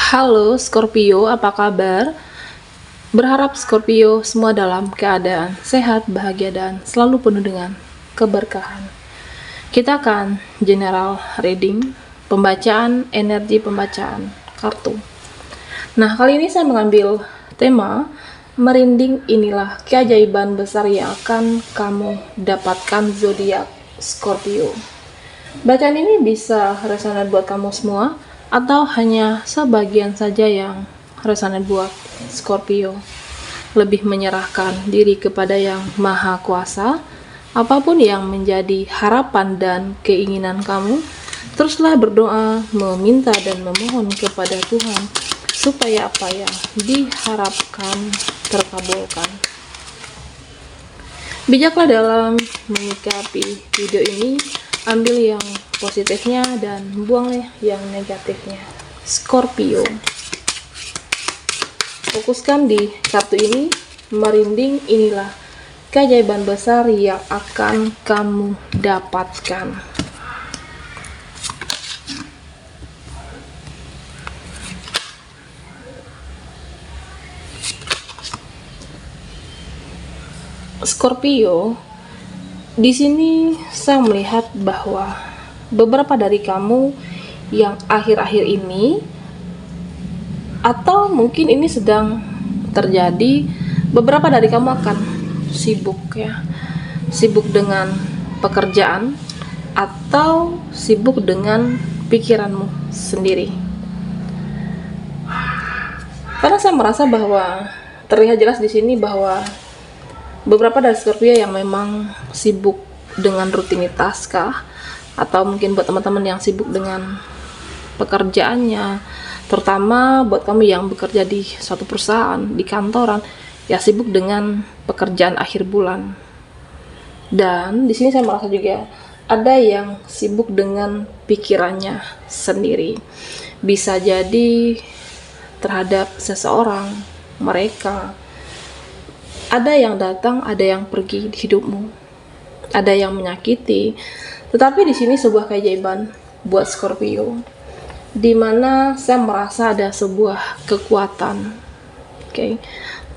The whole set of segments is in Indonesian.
Halo Scorpio, apa kabar? Berharap Scorpio semua dalam keadaan sehat, bahagia, dan selalu penuh dengan keberkahan. Kita akan general reading, pembacaan energi pembacaan kartu. Nah, kali ini saya mengambil tema merinding inilah keajaiban besar yang akan kamu dapatkan zodiak Scorpio. Bacaan ini bisa resonan buat kamu semua atau hanya sebagian saja yang resonan buat Scorpio. Lebih menyerahkan diri kepada yang maha kuasa. Apapun yang menjadi harapan dan keinginan kamu, teruslah berdoa, meminta dan memohon kepada Tuhan supaya apa yang diharapkan terkabulkan. Bijaklah dalam menyikapi video ini, ambil yang positifnya dan buanglah yang negatifnya. Scorpio, fokuskan di kartu ini, merinding inilah keajaiban besar yang akan kamu dapatkan. Scorpio, di sini saya melihat bahwa beberapa dari kamu yang akhir-akhir ini, atau mungkin ini sedang terjadi, beberapa dari kamu akan sibuk dengan pekerjaan atau sibuk dengan pikiranmu sendiri. Karena saya merasa bahwa terlihat jelas di sini bahwa beberapa dari Scorpio yang memang sibuk dengan rutinitas kah, atau mungkin buat teman-teman yang sibuk dengan pekerjaannya, terutama buat kamu yang bekerja di suatu perusahaan, di kantoran, ya sibuk dengan pekerjaan akhir bulan. Dan di sini saya merasa juga ada yang sibuk dengan pikirannya sendiri. Bisa jadi terhadap seseorang, mereka. Ada yang datang, ada yang pergi di hidupmu, ada yang menyakiti. Tetapi di sini sebuah keajaiban buat Scorpio, di mana saya merasa ada sebuah kekuatan.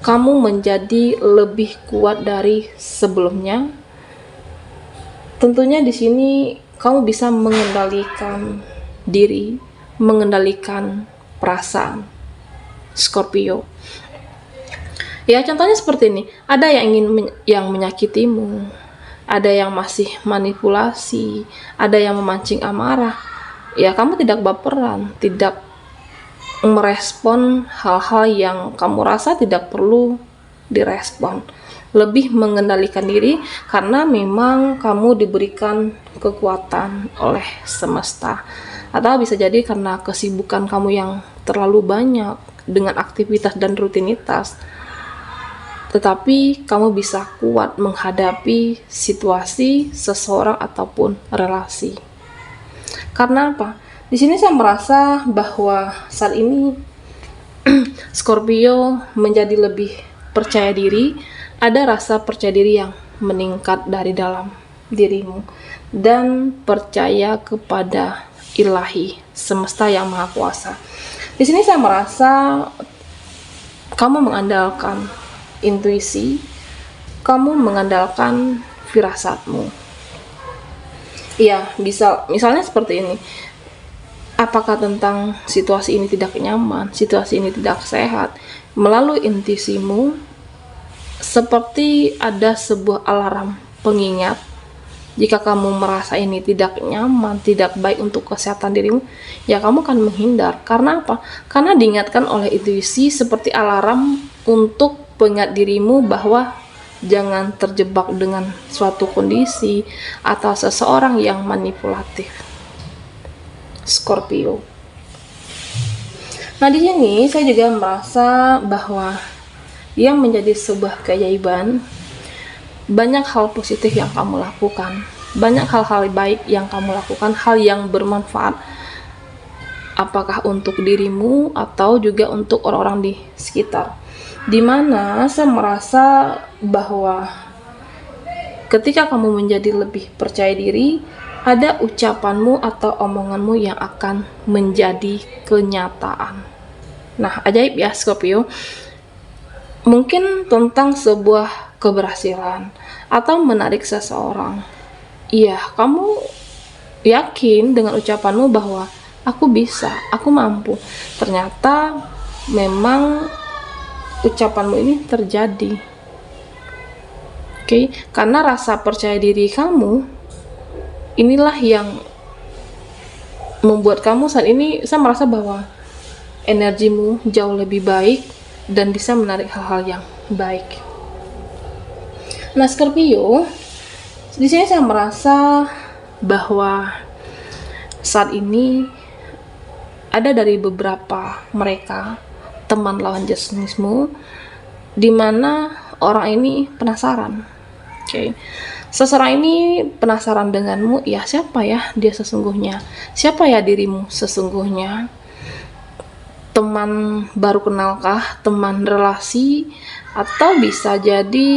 Kamu menjadi lebih kuat dari sebelumnya. Tentunya di sini kamu bisa mengendalikan diri, mengendalikan perasaan Scorpio. Ya, contohnya seperti ini. Ada yang ingin yang menyakitimu, ada yang masih manipulasi, ada yang memancing amarah. Ya, kamu tidak baperan, tidak merespon hal-hal yang kamu rasa tidak perlu direspon. Lebih mengendalikan diri karena memang kamu diberikan kekuatan oleh semesta. Atau bisa jadi karena kesibukan kamu yang terlalu banyak dengan aktivitas dan rutinitas. Tetapi kamu bisa kuat menghadapi situasi seseorang ataupun relasi. Karena apa? Di sini saya merasa bahwa saat ini Scorpio menjadi lebih percaya diri, ada rasa percaya diri yang meningkat dari dalam dirimu dan percaya kepada Ilahi, semesta yang maha kuasa. Di sini saya merasa kamu mengandalkan intuisi, kamu mengandalkan firasatmu. Ya, misalnya seperti ini. Apakah tentang situasi ini tidak nyaman, situasi ini tidak sehat, melalui intuisimu seperti ada sebuah alarm pengingat. Jika kamu merasa ini tidak nyaman, tidak baik untuk kesehatan dirimu, ya kamu akan menghindar. Karena apa? Karena diingatkan oleh intuisi seperti alarm untuk pengingat dirimu bahwa jangan terjebak dengan suatu kondisi atau seseorang yang manipulatif. Scorpio. Nah, di sini saya juga merasa bahwa yang menjadi sebuah keajaiban, banyak hal positif yang kamu lakukan, banyak hal-hal baik yang kamu lakukan, hal yang bermanfaat, apakah untuk dirimu atau juga untuk orang-orang di sekitar. Dimana saya merasa bahwa ketika kamu menjadi lebih percaya diri, ada ucapanmu atau omonganmu yang akan menjadi kenyataan. Nah, ajaib ya Scorpio. Mungkin tentang sebuah keberhasilan atau menarik seseorang. Iya, kamu yakin dengan ucapanmu bahwa aku bisa, aku mampu. Ternyata memang ucapanmu ini terjadi. Oke, karena rasa percaya diri kamu inilah yang membuat kamu saat ini, saya merasa bahwa energimu jauh lebih baik dan bisa menarik hal-hal yang baik. Nah, Scorpio, di sini saya merasa bahwa saat ini ada dari beberapa mereka teman lawan jenismu, di mana orang ini penasaran. Oke. Seseorang ini penasaran denganmu, ya siapa ya dia sesungguhnya? Siapa ya dirimu sesungguhnya? Teman baru kenalkah? Teman relasi? Atau bisa jadi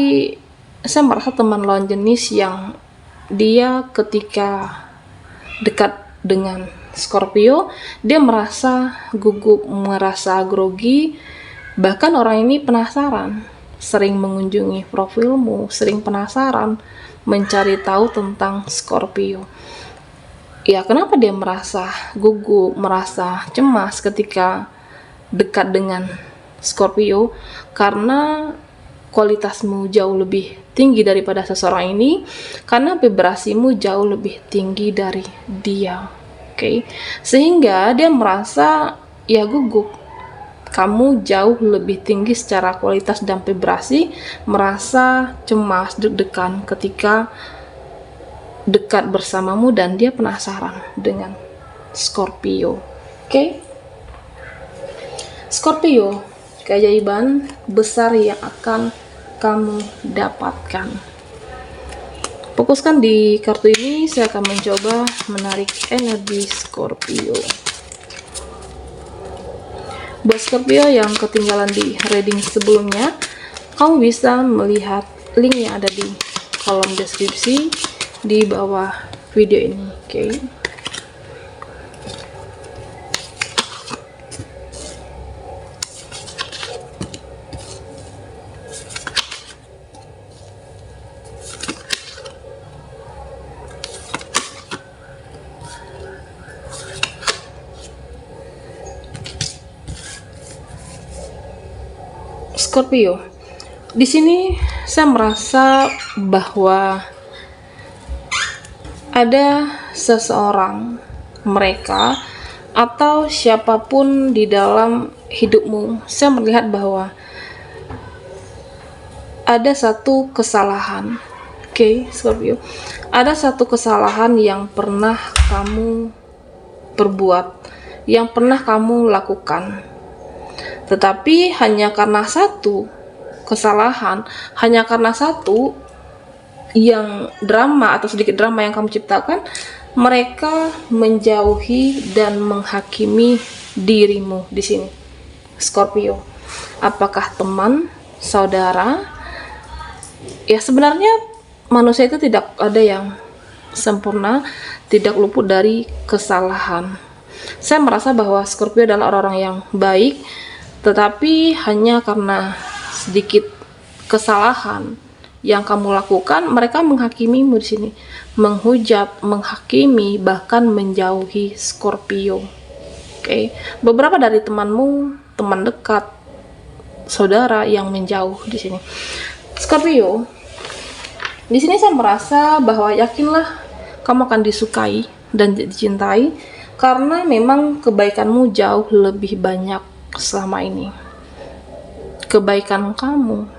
saya merasa teman lawan jenis yang dia ketika dekat dengan Scorpio, dia merasa gugup, merasa grogi, bahkan orang ini penasaran, sering mengunjungi profilmu, sering penasaran, mencari tahu tentang Scorpio. Ya, kenapa dia merasa gugup, merasa cemas ketika dekat dengan Scorpio? Karena kualitasmu jauh lebih tinggi daripada seseorang ini, karena vibrasimu jauh lebih tinggi dari dia. Oke. Sehingga dia merasa ya gugup. Kamu jauh lebih tinggi secara kualitas dan vibrasi, merasa cemas, deg-degan ketika dekat bersamamu, dan dia penasaran dengan Scorpio. Oke? Scorpio, keajaiban besar yang akan kamu dapatkan. Fokuskan di kartu ini, saya akan mencoba menarik energi Scorpio. Buat Scorpio yang ketinggalan di reading sebelumnya, kamu bisa melihat link yang ada di kolom deskripsi di bawah video ini. Oke. Scorpio, di sini saya merasa bahwa ada seseorang, mereka atau siapapun di dalam hidupmu, saya melihat bahwa ada satu kesalahan. Oke, Scorpio, ada satu kesalahan yang pernah kamu perbuat, yang pernah kamu lakukan. Tetapi hanya karena satu kesalahan, hanya karena satu yang drama atau sedikit drama yang kamu ciptakan, mereka menjauhi dan menghakimi dirimu di sini. Scorpio, apakah teman, saudara? Ya, sebenarnya manusia itu tidak ada yang sempurna, tidak luput dari kesalahan. Saya merasa bahwa Scorpio adalah orang-orang yang baik, tetapi hanya karena sedikit kesalahan yang kamu lakukan, mereka menghakimimu di sini, menghujat, menghakimi, bahkan menjauhi Scorpio. Oke, beberapa dari temanmu, teman dekat, saudara yang menjauh di sini. Scorpio, di sini saya merasa bahwa yakinlah kamu akan disukai dan dicintai, karena memang kebaikanmu jauh lebih banyak selama ini. Kebaikan kamu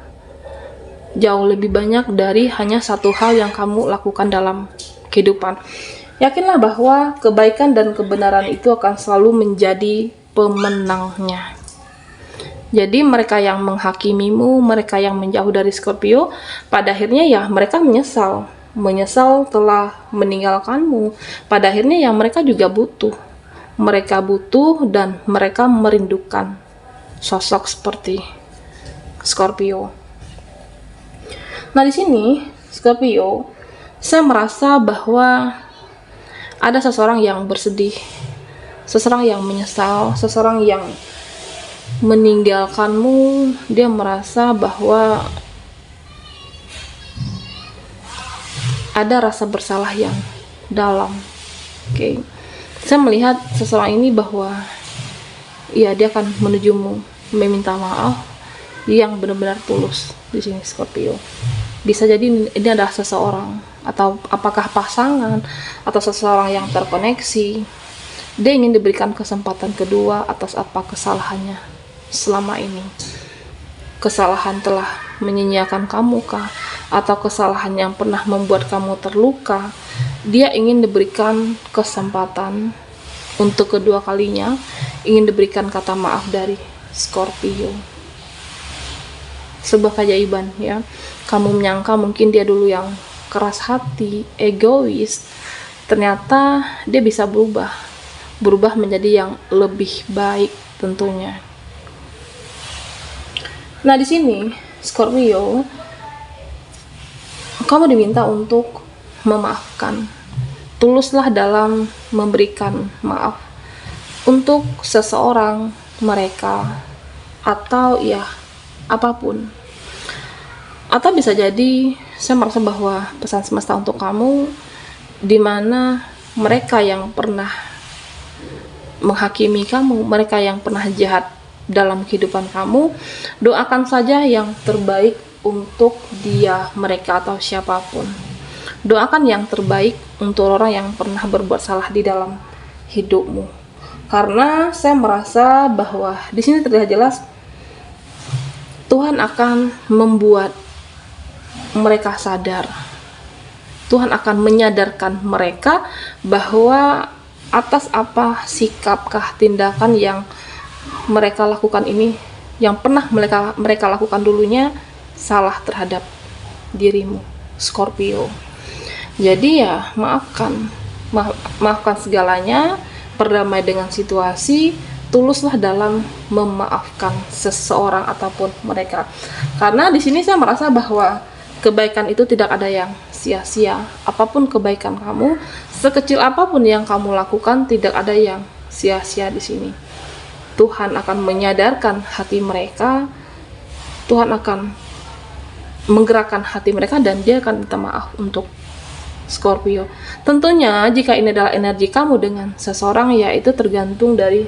jauh lebih banyak dari hanya satu hal yang kamu lakukan dalam kehidupan. Yakinlah bahwa kebaikan dan kebenaran itu akan selalu menjadi pemenangnya. Jadi mereka yang menghakimimu, mereka yang menjauh dari Scorpio, pada akhirnya ya mereka menyesal telah meninggalkanmu. Pada akhirnya ya mereka juga butuh. Mereka butuh dan mereka merindukan sosok seperti Scorpio. Nah, di sini Scorpio, saya merasa bahwa ada seseorang yang bersedih, seseorang yang menyesal, seseorang yang meninggalkanmu, dia merasa bahwa ada rasa bersalah yang dalam. Oke. Saya melihat seseorang ini bahwa ya dia akan menujumu meminta maaf yang benar-benar tulus di sini Scorpio. Bisa jadi ini adalah seseorang atau apakah pasangan atau seseorang yang terkoneksi. Dia ingin diberikan kesempatan kedua atas apa kesalahannya selama ini. Kesalahan telah menyanyiakan kamu kah? Atau kesalahan yang pernah membuat kamu terluka? Dia ingin diberikan kesempatan untuk kedua kalinya, ingin diberikan kata maaf dari Scorpio. Sebuah keajaiban ya. Kamu menyangka mungkin dia dulu yang keras hati, egois. Ternyata dia bisa berubah menjadi yang lebih baik tentunya. Nah, di sini Scorpio, kamu diminta untuk memaafkan. Tuluslah dalam memberikan maaf untuk seseorang, mereka, atau ya apapun. Atau bisa jadi saya merasa bahwa pesan semesta untuk kamu, di mana mereka yang pernah menghakimi kamu, mereka yang pernah jahat dalam kehidupan kamu, doakan saja yang terbaik untuk dia, mereka, atau siapapun. Doakan yang terbaik untuk orang yang pernah berbuat salah di dalam hidupmu. Karena saya merasa bahwa di sini terlihat jelas Tuhan akan membuat mereka sadar. Tuhan akan menyadarkan mereka bahwa atas apa sikapkah, tindakan yang mereka lakukan ini, yang pernah mereka lakukan dulunya, salah terhadap dirimu, Scorpio. Jadi ya maafkan segalanya, berdamai dengan situasi, tuluslah dalam memaafkan seseorang ataupun mereka. Karena di sini saya merasa bahwa kebaikan itu tidak ada yang sia-sia. Apapun kebaikan kamu, sekecil apapun yang kamu lakukan, tidak ada yang sia-sia di sini. Tuhan akan menyadarkan hati mereka, Tuhan akan menggerakkan hati mereka, dan dia akan minta maaf untuk Scorpio. Tentunya jika ini adalah energi kamu dengan seseorang, ya itu tergantung dari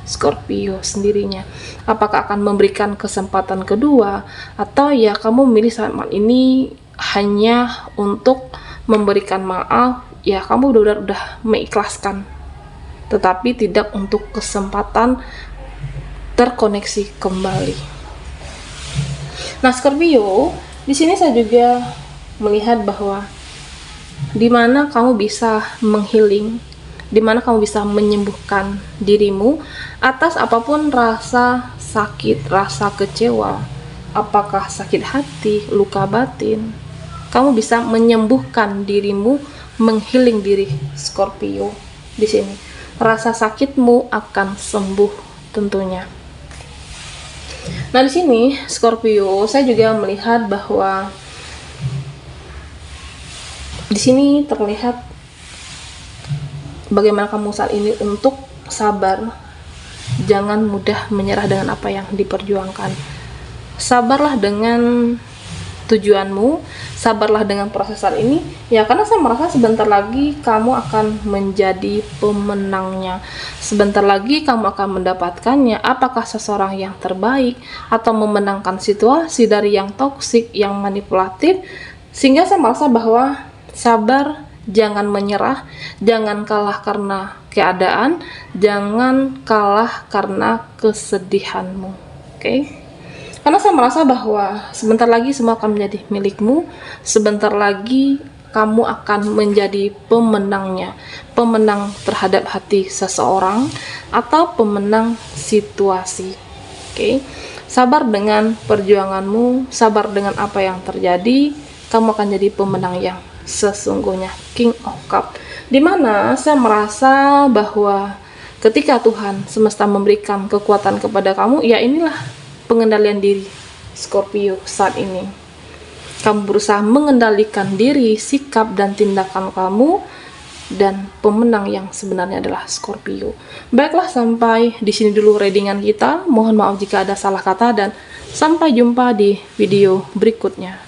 Scorpio sendirinya. Apakah akan memberikan kesempatan kedua, atau ya kamu memilih saat ini hanya untuk memberikan maaf, ya kamu udah mengikhlaskan, tetapi tidak untuk kesempatan terkoneksi kembali. Nah, Scorpio, di sini saya juga melihat bahwa di mana kamu bisa menghealing, di mana kamu bisa menyembuhkan dirimu atas apapun rasa sakit, rasa kecewa, apakah sakit hati, luka batin. Kamu bisa menyembuhkan dirimu, menghealing diri, Scorpio. Di sini rasa sakitmu akan sembuh tentunya. Nah, di sini Scorpio, saya juga melihat bahwa di sini terlihat bagaimana kamu saat ini untuk sabar. Jangan mudah menyerah dengan apa yang diperjuangkan. Sabarlah dengan tujuanmu, sabarlah dengan proses saat ini. Ya, karena saya merasa sebentar lagi kamu akan menjadi pemenangnya. Sebentar lagi kamu akan mendapatkannya. Apakah seseorang yang terbaik atau memenangkan situasi dari yang toksik, yang manipulatif. Sehingga saya merasa bahwa sabar, jangan menyerah, jangan kalah karena keadaan, jangan kalah karena kesedihanmu. Oke? Karena saya merasa bahwa sebentar lagi semua akan menjadi milikmu, sebentar lagi kamu akan menjadi pemenangnya, pemenang terhadap hati seseorang atau pemenang situasi. Oke? Sabar dengan perjuanganmu, sabar dengan apa yang terjadi, kamu akan jadi pemenang yang sesungguhnya, King of Cup. Dimana saya merasa bahwa ketika Tuhan semesta memberikan kekuatan kepada kamu, ya inilah pengendalian diri Scorpio saat ini. Kamu berusaha mengendalikan diri, sikap dan tindakan kamu dan pemenang yang sebenarnya adalah Scorpio. Baiklah, sampai di sini dulu readingan kita. Mohon maaf jika ada salah kata dan sampai jumpa di video berikutnya.